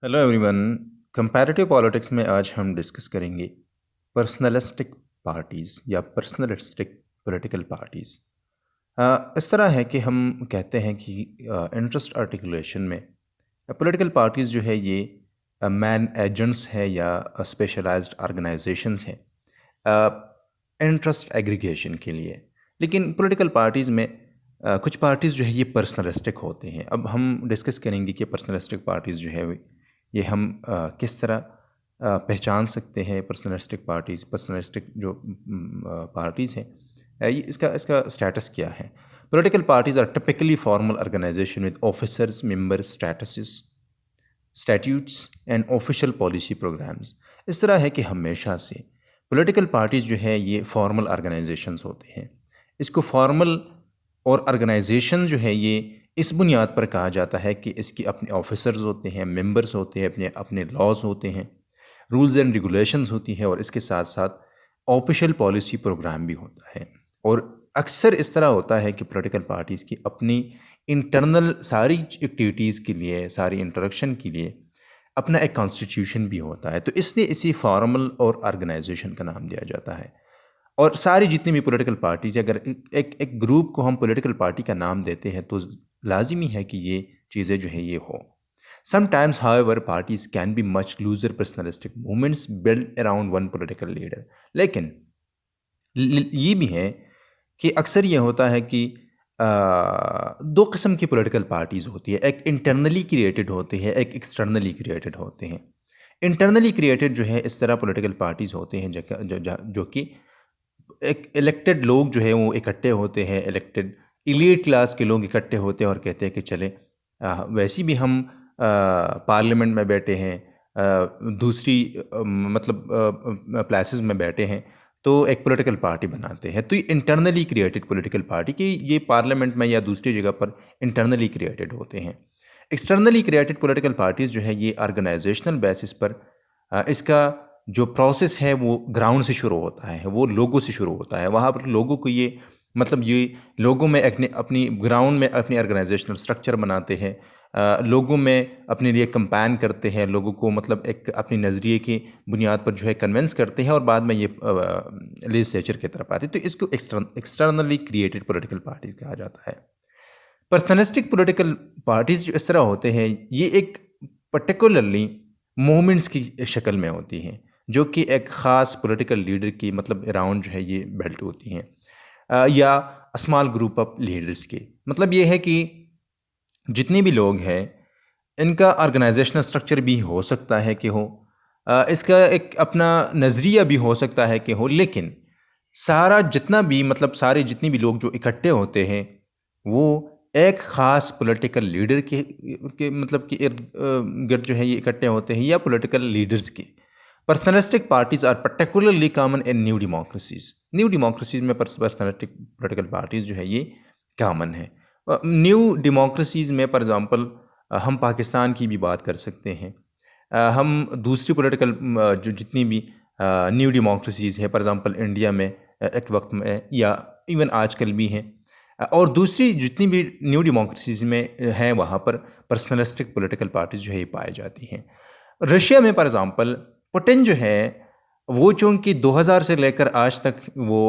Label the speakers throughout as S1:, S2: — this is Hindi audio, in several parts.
S1: Hello everyone. कंपैरेटिव पॉलिटिक्स में आज हम डिस्कस करेंगे पर्सनलिस्टिक पार्टीज़ या पर्सनलिस्टिक पॉलिटिकल पार्टीज़। इस तरह है कि हम कहते हैं कि इंटरेस्ट आर्टिकुलेशन में पॉलिटिकल पार्टीज़ जो है ये मैन एजेंट्स है या स्पेशलाइज्ड ऑर्गेनाइजेशंस हैं इंटरेस्ट एग्रीगेशन के लिए। लेकिन पॉलिटिकल पार्टीज़ में कुछ पार्टीज़ जो है ये पर्सनलिस्टिक होते हैं। अब हम डिस्कस करेंगे कि पर्सनलिस्टिक पार्टीज़ जो है ये हम किस तरह पहचान सकते हैं। पर्सनलिस्टिक जो पार्टीज़ हैं, ये इसका स्टेटस क्या है। Political parties are typically formal organisation with officers members statuses statutes and official policy programmes. इस तरह है कि हमेशा से पॉलिटिकल पार्टीज़ जो है ये फॉर्मल ऑर्गेनाइजेशंस होते हैं। इसको फॉर्मल और ऑर्गेनाइजेशन जो है ये इस बुनियाद पर कहा जाता है कि इसके अपने ऑफिसर्स होते हैं, मेंबर्स होते हैं, अपने अपने लॉज होते हैं, रूल्स एंड रेगुलेशंस होती है और इसके साथ साथ ऑफिशियल पॉलिसी प्रोग्राम भी होता है। और अक्सर इस तरह होता है कि पॉलिटिकल पार्टीज़ की अपनी इंटरनल सारी एक्टिविटीज़ के लिए, सारी इंटरेक्शन के लिए अपना एक कॉन्स्टिट्यूशन भी होता है। तो इसलिए इसी फॉर्मल और ऑर्गेनाइजेशन का नाम दिया जाता है। और सारी जितनी भी पॉलिटिकल पार्टीज, अगर एक ग्रुप को हम पॉलिटिकल पार्टी का नाम देते हैं तो लाजिमी है कि ये चीज़ें जो है ये हो। Sometimes however parties can be much looser personalistic movements build around one political leader. लेकिन ये भी है कि अक्सर ये होता है कि दो किस्म की पॉलिटिकल पार्टीज़ होती है। एक इंटरनली क्रिएटेड होती है, एक एक्सटर्नली क्रिएटेड होते हैं। इंटरनली क्रिएटेड जो है इस तरह पॉलिटिकल पार्टीज़ होते हैं जो कि एक इलेक्टेड लोग जो है वो इकट्ठे होते हैं, इलेक्टेड इलीट क्लास के लोग इकट्ठे होते हैं और कहते हैं कि चले वैसे भी हम पार्लियामेंट में बैठे हैं, दूसरी मतलब प्लेसेस में बैठे हैं, तो एक पॉलिटिकल पार्टी बनाते हैं। तो ये इंटरनली क्रिएटेड पॉलिटिकल पार्टी कि ये पार्लियामेंट में या दूसरी जगह पर इंटरनली क्रिएटेड होते हैं। एक्सटर्नली क्रिएटेड पॉलिटिकल पार्टीज़ जो है ये ऑर्गेनाइजेशनल बेसिस पर इसका जो प्रोसेस है वो ग्राउंड से शुरू होता है, वो लोगों से शुरू होता है। वहाँ पर लोगों को ये मतलब ये लोगों में अपनी ग्राउंड में अपनी ऑर्गेनाइजेशनल स्ट्रक्चर बनाते हैं, लोगों में अपने लिए कंपेन करते हैं, लोगों को मतलब एक अपनी नज़रिए की बुनियाद पर जो है कन्विंस करते हैं और बाद में ये लेजिस्लेचर की तरफ आते हैं। तो इसको एक्सटर्नली क्रिएटेड पॉलिटिकल पार्टीज कहा जाता है। पर्सनलिस्टिक पॉलिटिकल पार्टीज जो इस तरह होते हैं ये एक पर्टिकुलरली मूवमेंट्स की शक्ल में होती हैं जो कि एक ख़ास पॉलिटिकल लीडर की मतलब अराउंड जो है ये बेल्ट होती हैं, या स्मॉल ग्रुप ऑफ लीडर्स के। मतलब ये है कि जितने भी लोग हैं इनका ऑर्गेनाइजेशनल स्ट्रक्चर भी हो सकता है कि हो, इसका एक अपना नज़रिया भी हो सकता है कि हो, लेकिन सारा जितना भी मतलब सारे जितने भी लोग जो इकट्ठे होते हैं वो एक ख़ास पॉलिटिकल लीडर के मतलब कि इर्द गिर्द जो है ये इकट्ठे होते हैं या पॉलिटिकल लीडर्स के। Personalistic parties are particularly common in new democracies में पर्सनलिस्टिक पॉलिटिकल पार्टीज़ जो है ये कॉमन है। न्यू डेमोक्रेसीज़ में फॉर एग्ज़ाम्पल हम पाकिस्तान की भी बात कर सकते हैं। हम दूसरी पॉलिटिकल जो जितनी भी न्यू डेमोक्रेसीज़ है फॉर एग्ज़ाम्पल इंडिया में एक वक्त में या इवन आजकल भी हैं, और दूसरी जितनी भी न्यू डेमोक्रेसीज़ में है वहाँ पर पर्सनलिस्टिक पॉलिटिकल पार्टीज़ जो है ये पाई जाती हैं। रशिया में फॉर एग्ज़ाम्पल पुतिन जो है वो चूँकि 2000 से लेकर आज तक वो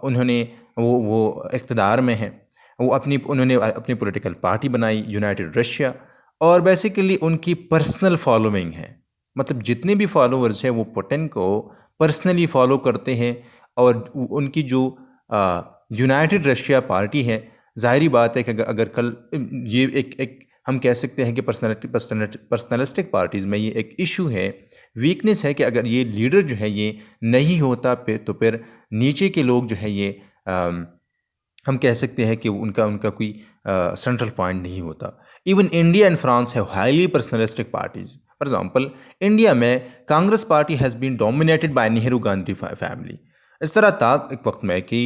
S1: उन्होंने वो इक़्तिदार में हैं, वो उन्होंने अपनी पॉलिटिकल पार्टी बनाई यूनाइटेड रशिया, और बेसिकली उनकी पर्सनल फॉलोइंग है। मतलब जितने भी फॉलोअर्स हैं वो पुतिन को पर्सनली फॉलो करते हैं। और उनकी जो यूनाइटेड रशिया पार्टी है, ज़ाहिरी बात है कि अगर कल ये एक हम कह सकते हैं कि पर्सनलिस्टिक पार्टीज़ में ये एक इशू है, वीकनेस है कि अगर ये लीडर जो है ये नहीं होता तो फिर नीचे के लोग जो है ये हम कह सकते हैं कि उनका उनका कोई सेंट्रल पॉइंट नहीं होता। Even India and France have highly personalistic parties. For example India में Congress party has been dominated by Nehru Gandhi family. इस तरह था एक वक्त में कि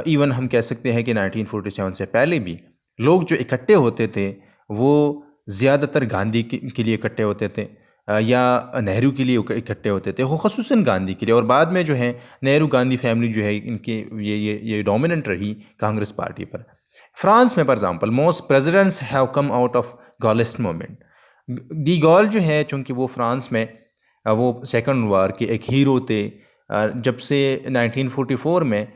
S1: इवन हम कह सकते हैं कि 1947 से पहले भी लोग जो इकट्ठे होते थे वो ज़्यादातर गांधी के लिए इकट्ठे होते थे, या नेहरू के लिए इकट्ठे होते थे, वो ख़ुसूसन गांधी के लिए। और बाद में जो है नेहरू गांधी फैमिली जो है इनके ये डोमिनेंट रही कांग्रेस पार्टी पर। फ्रांस में for example most presidents have come out of Gaullist movement. De Gaulle जो है चूँकि वो फ्रांस में वो सेकंड वार के एक हीरो थे। जब से 1944 में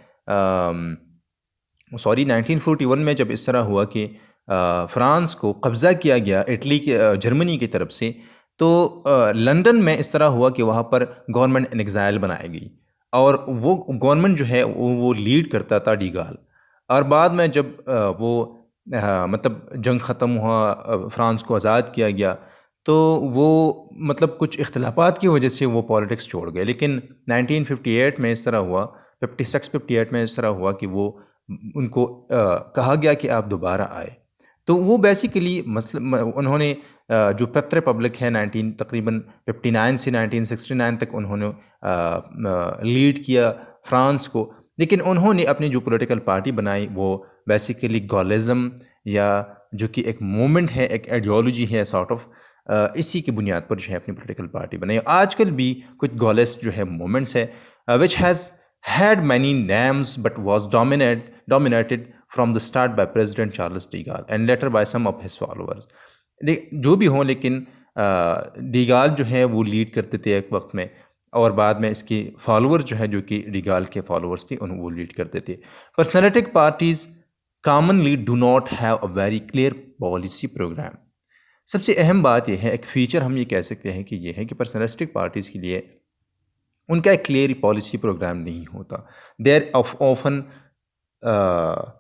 S1: 1941 में जब इस तरह हुआ कि फ्रांस को कब्ज़ा किया गया इटली के जर्मनी की तरफ से, तो लंदन में इस तरह हुआ कि वहाँ पर गवर्नमेंट इन एग्ज़ाइल बनाई गई और वो गवर्नमेंट जो है वो लीड करता था डी गॉल। और बाद में जब मतलब जंग ख़त्म हुआ, फ्रांस को आज़ाद किया गया, तो वो मतलब कुछ इख्तिलाफ़ात की वजह से वो पॉलिटिक्स छोड़ गए। लेकिन 1958 में इस तरह हुआ, 56-58 में इस तरह हुआ कि वो उनको कहा गया कि आप दोबारा आए। तो वो बेसिकली उन्होंने जो फिफ्थ रिपब्लिक है 19 तकरीबन 59 से 1969 तक उन्होंने लीड किया फ्रांस को। लेकिन उन्होंने अपनी जो पॉलिटिकल पार्टी बनाई वो बेसिकली गॉलिज़्म, या जो कि एक मूवमेंट है, एक आइडियोलॉजी है सॉर्ट ऑफ, इसी की बुनियाद पर जो है अपनी पॉलिटिकल पार्टी बनाई। आजकल भी कुछ गॉलिस्ट जो है मूवमेंट्स है which has had many names but was dominated from the start by President Charles de Gaulle and later by some of his followers। जो भी हो, लेकिन डी गॉल जो है वो लीड करते थे एक वक्त में, और बाद में इसके फॉलोअर जो है जो कि डी गॉल के फॉलोअर्स थे उन वो लीड करते थे। पर्सनैलिटिक parties commonly do not have a very clear policy program। सबसे अहम बात यह है, एक फ़ीचर हम ये कह सकते हैं कि ये है कि पर्सनलिस्टिक पार्टीज़ के लिए उनका एक क्लियर पॉलिसी प्रोग्राम नहीं होता। They are often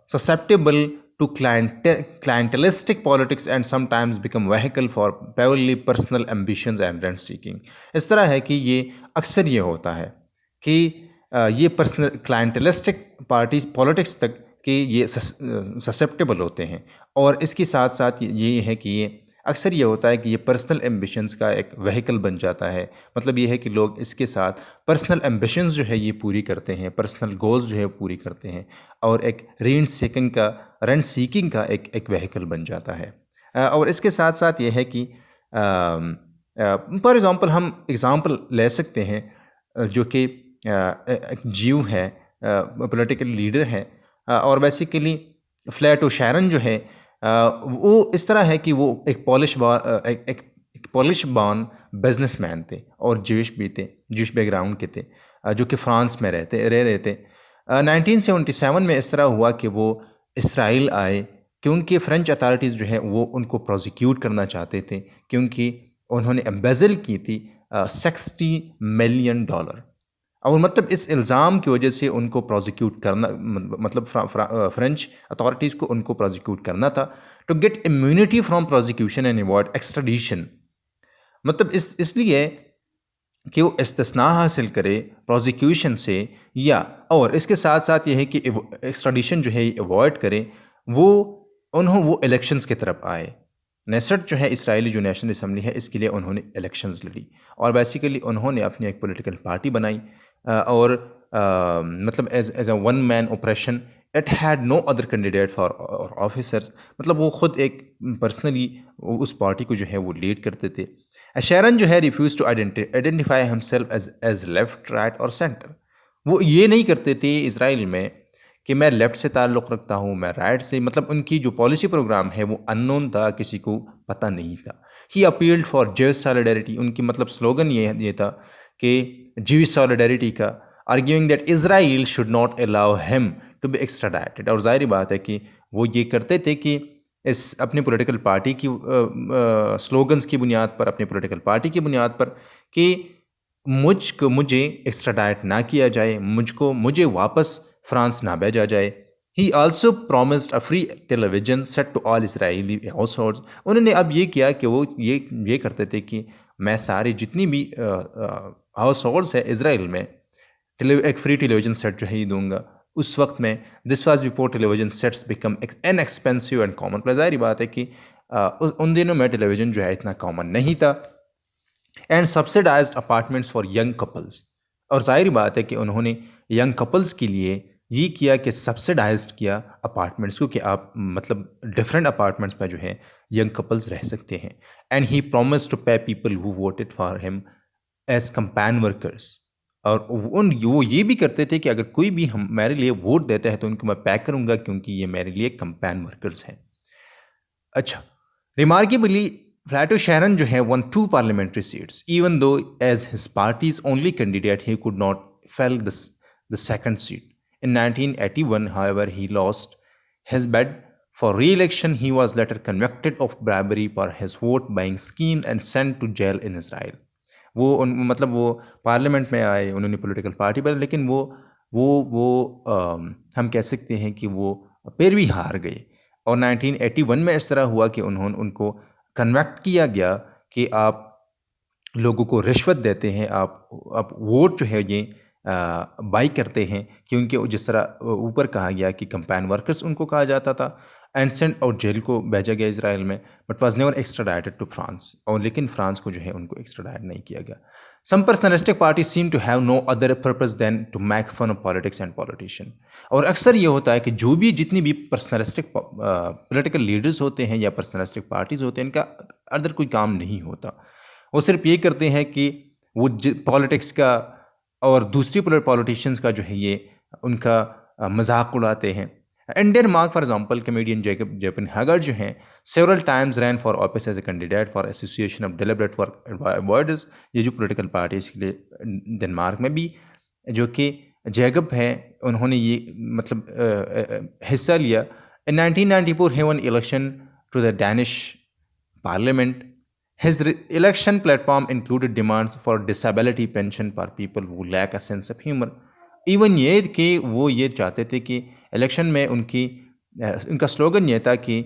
S1: susceptible to clientelistic politics and sometimes become vehicle for purely personal ambitions and rent seeking। इस तरह है कि ये अक्सर ये होता है कि ये पर्सनल क्लाइंटलिस्टिक पार्टीज पॉलिटिक्स तक कि ये ससेप्टेबल होते हैं, और इसके साथ साथ ये है कि ये अक्सर ये होता है कि ये पर्सनल एम्बिशंस का एक वहीकल बन जाता है। मतलब ये है कि लोग इसके साथ पर्सनल एम्बिशंस जो है ये पूरी करते हैं, पर्सनल गोल्स जो है पूरी करते हैं, और एक रेंट सीकिंग का एक वहीकल बन जाता है। और इसके साथ साथ ये है कि फॉर एग्ज़ाम्पल हम एग्ज़ाम्पल ले सकते हैं जो कि एक जीव है, पॉलिटिकल लीडर है, और बेसिकली फ्लैटो शैरन जो है वो इस तरह है कि वो एक पॉलिश बॉर्न बिजनेसमैन थे और ज्यूइश भी थे, ज्यूइश बैकग्राउंड के थे, जो कि फ्रांस में रह रहे थे। 1977 में इस तरह हुआ कि वो इसराइल आए क्योंकि फ़्रेंच अथॉरिटीज़ जो है वो उनको प्रोसिक्यूट करना चाहते थे, क्योंकि उन्होंने एम्बेज़ल की थी $60 मिलियन। और मतलब इस इल्ज़ाम की वजह से उनको प्रोसिक्यूट करना, मतलब फ्रेंच अथॉरिटीज़ को उनको प्रोसिक्यूट करना था to get immunity from prosecution and avoid extradition. मतलब इसलिए कि वो इस्तिस्ना हासिल करे प्रोसिक्यूशन से, या और इसके साथ साथ ये है कि एक्स्ट्राडिशन जो है ये अवॉइड करे। वो इलेक्शंस की तरफ आए। नेसट जो है इसराइली जो नेशनल असम्बली है इसके लिए उन्होंने इलेक्शंस लड़ी, और बेसिकली उन्होंने अपनी एक पॉलिटिकल पार्टी बनाई, और मतलब as a one man operation. It had no other candidate for officers. मतलब वो ख़ुद एक पर्सनली उस पार्टी को जो है वो लीड करते थे। शैरन जो है refuse to identify himself as left, right और सेंटर। वो ये नहीं करते थे इसराइल में कि मैं लेफ़्ट से ताल्लुक़ रखता हूँ, मैं राइट से। मतलब उनकी जो पॉलिसी प्रोग्राम है वो अननोन था, किसी को पता नहीं था। He appealed for Jewish solidarity. उनकी मतलब स्लोगन ये था कि ज्यूइश सॉलिडारिटी का, arguing that Israel should not allow him to be extradited. और ज़ाहिर बात है कि वो ये करते थे कि इस अपनी पॉलिटिकल पार्टी की स्लोगन्स की बुनियाद पर, अपनी पॉलिटिकल पार्टी की बुनियाद पर, कि मुझे एक्स्ट्राडाइट ना किया जाए, मुझे वापस फ्रांस ना भेजा जाए। He also promised a free television set to all Israeli households. उन्होंने अब ये किया कि वो ये करते थे कि मैं सारी जितनी भी हाउस होल्ड्स है इसराइल में एक फ्री टेलीविजन सेट जो है ये दूंगा। उस वक्त में this was before television sets become an expensive and common place. ज़ाहिर बात है कि उन दिनों में टेलीविज़न जो है इतना कॉमन नहीं था। And subsidised apartments for young couples. और ज़ाहिर बात है कि उन्होंने यंग कपल्स के लिए ये किया कि सब्सिडाइज्ड किया अपार्टमेंट्स को, कि आप मतलब डिफरेंट अपार्टमेंट्स पर जो है यंग कपल्स रह सकते हैं। And he promise to pay people who voted for him as campaign workers. और वो ये भी करते थे कि अगर कोई भी मेरे लिए वोट देता है तो उनको मैं पैक करूंगा, क्योंकि ये मेरे लिए कंपेन वर्कर्स हैं। अच्छा, रिमार्केबली Flato Sharon जो है won 2 parliamentary seats, even though as his party's only candidate he could not fill the second seat. In 1981, however, he lost his bid for re-election. He was later convicted of bribery for his vote buying scheme and sent to jail in Israel. मतलब वो पार्लियामेंट में आए, उन्होंने पॉलिटिकल पार्टी बना, लेकिन हम कह सकते हैं कि वो फिर भी हार गए। और 1981 में इस तरह हुआ कि उनको कन्वेक्ट किया गया कि आप लोगों को रिश्वत देते हैं, आप वोट जो है ये बाई करते हैं, कि उनके जिस तरह ऊपर कहा गया कि कंपेन वर्कर्स उनको कहा जाता था, एंसेंट और जेल को भेजा गया इसराइल में, but was never extradited to France, और लेकिन फ्रांस को जो है उनको एक्स्ट्राडाइट नहीं किया गया। Some personalistic party seem to have no other purpose than to make fun of politics and politician. और अक्सर ये होता है कि जितनी भी पर्सनलिस्टिक पॉलिटिकल लीडर्स होते हैं या पर्सनलिस्टिक पार्टीज होते हैं, इनका अदर कोई काम नहीं होता। वो सिर्फ ये करते हैं कि वो पॉलिटिक्स का और दूसरी पॉलिटिशियंस का जो है ये उनका मजाक उड़ाते हैं। In Denmark, for example, comedian Japan Haggard जो हैं several times ran for office as a candidate for Association of Deliberate Work Avoiders, ये जो political party इसके लिए डेनमार्क में भी जो कि जैकब हैं, उन्होंने ये हिस्सा लिया। In 1994 he won election to the Danish parliament. His election platform included demands for disability pension for people who lack a sense of humor. Even ये कि वो ये चाहते थे कि इलेक्शन में उनका स्लोगन ये था कि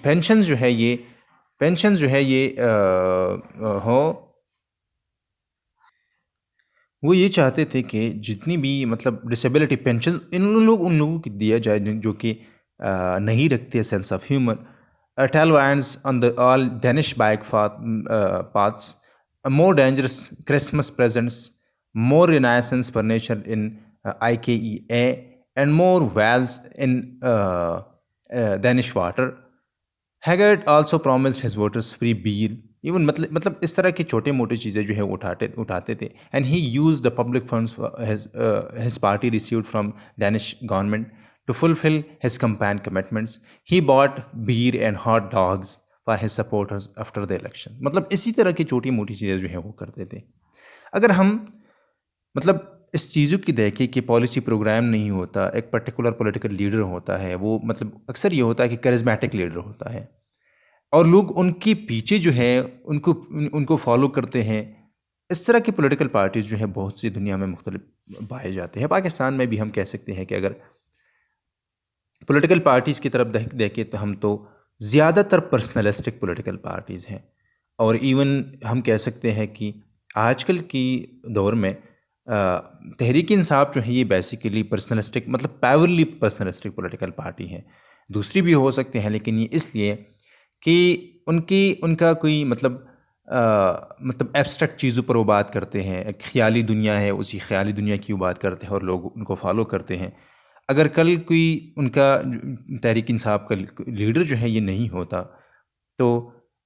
S1: पेंशन जो है ये हो, वो ये चाहते थे कि जितनी भी डिसेबिलिटी पेंशन उन लोगों को दिया जाए जो कि नहीं रखते sense of humour. Talvans on the all Danish bike paths, more dangerous Christmas presents, more renaissance furniture in IKEA, and more wells in Danish water. Haggard also promised his voters free beer. Even इस तरह की छोटे मोटे चीज़ें जो है उठाते थे। And he use the public funds his party received from Danish government to fulfill his campaign commitments. He bought beer and hot dogs for his supporters after the election. इसी तरह की छोटी मोटी चीज़ें जो है वो करते थे। अगर हम इस चीज़ों की देखें कि पॉलिसी प्रोग्राम नहीं होता, एक पर्टिकुलर पॉलिटिकल लीडर होता है, वो अक्सर ये होता है कि करिज्मेटिक लीडर होता है और लोग उनके पीछे जो है उनको फॉलो करते हैं। इस तरह की पॉलिटिकल पार्टीज जो है बहुत सी दुनिया में मुख्तलिफ पाए जाते हैं। पाकिस्तान में भी हम कह सकते हैं कि अगर पॉलिटिकल पार्टीज़ की तरफ देखें तो हम तो ज़्यादातर पर्सनलिस्टिक पॉलिटिकल पार्टीज़ हैं। और इवन हम कह सकते हैं कि आजकल की दौर में तहरीक इंसाफ जो है ये बेसिकली पर्सनलिस्टिक पावरली पर्सनलिस्टिक पॉलिटिकल पार्टी है। दूसरी भी हो सकते हैं, लेकिन ये इसलिए कि उनका कोई एब्स्ट्रैक्ट चीज़ों पर वो बात करते हैं। एक ख़याली दुनिया है, उसी ख़याली दुनिया की वो बात करते हैं और लोग उनको फॉलो करते हैं। अगर कल कोई उनका तहरीक इंसाफ का लीडर जो है ये नहीं होता तो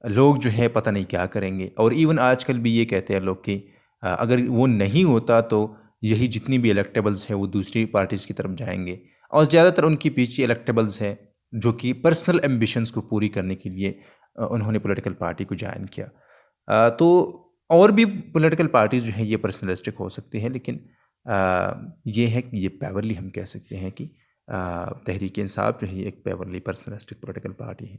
S1: लोग जो है पता नहीं क्या करेंगे। और इवन आजकल भी ये कहते हैं लोग कि अगर वो नहीं होता तो यही जितनी भी इलेक्टेबल्स हैं वो दूसरी पार्टीज़ की तरफ जाएंगे। और ज़्यादातर उनके पीछे इलेक्टेबल्स हैं जो कि पर्सनल एम्बिशंस को पूरी करने के लिए उन्होंने पॉलिटिकल पार्टी को ज्वाइन किया। तो और भी पॉलिटिकल पार्टीज़ जो हैं ये पर्सनलिस्टिक हो सकती हैं, लेकिन ये है कि ये पावरली हम कह सकते हैं कि तहरीक इंसाफ जो है एक पावरली पर्सनलिस्टिक पॉलिटिकल पार्टी है।